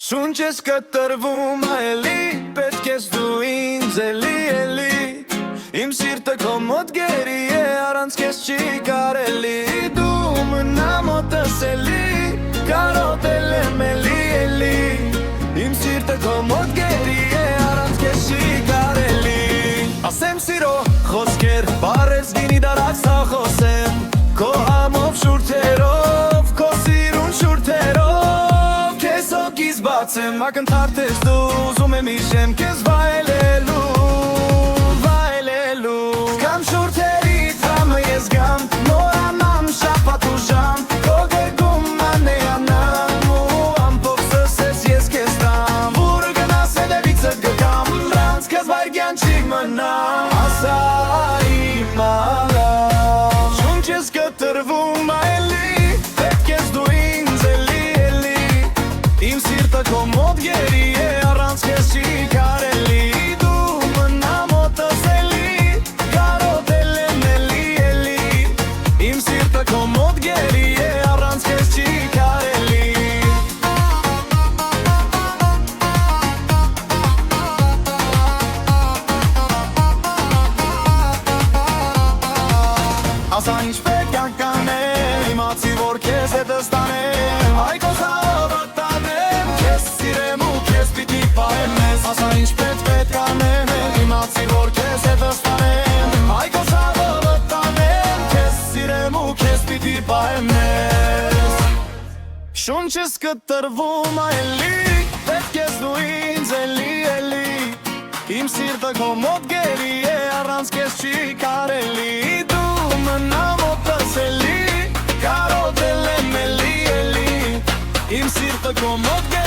Շունչ ես կտրվում այելի, պետք ես դու ինձ էլի Իմ սիրտը քո մոտ գերի է, առանց քեզ չի կարելի Դու մնա մոտս էլի, կարոտել եմ էլի Իմ սիրտը քո մոտ գերի է, առանց քեզ չի կարելի Ասեմ սիրո խոսքեր, բարես գինի դարակսա խոսեմ Քո համով շուրթերով, քո սիրուն շուրթերով Քեզ հոգիս բացեմ, ակնթարթ ես դու, ուզում եմ իշեմ քեզ վայելելու Կամ շուրթերից համը ես գամ, նորանամ շապատ ու ժամ Քո գերգում անեյանամ ու ամպով սսես ես քեզ տամ Որը գնաս հետևիցը գգամ, նրանց քեզ վայրգյան չի մնամ Ասա իմ ալամ Շունչ ես կտրվում այելի, պետք ես դու ինձ էլի Իմ սիրտը քո մոտ գերի է, առանց քեզ չի կարելի Դու մնա մոտս էլի, կարոտել եմ էլի Իմ սիրտը քո մոտ գերի է, առանց քեզ չի կարելի Ասա ինչ պետք անկանեմ, իմացի որ քեզ հետս տանեմ Այքո սավը տանեմ, քեզ սիրեմ ու քեզ պիտի պահեմ մեզ Ասա ինչ պետք անեմ, իմացի որ քեզ հետս տանեմ Այքո սավը տանեմ, քեզ սիրեմ ու քեզ պիտի պահեմ մեզ Շունչս կտրվում այելի, պետք ես դու ինձ էլի Իմ սիրտը քո մոտ գերի է, առանց քեզ չի կարելի Դու մնա մոտս էլի, կարոտել եմ էլի Իմ սիրտը քո մոտ գերի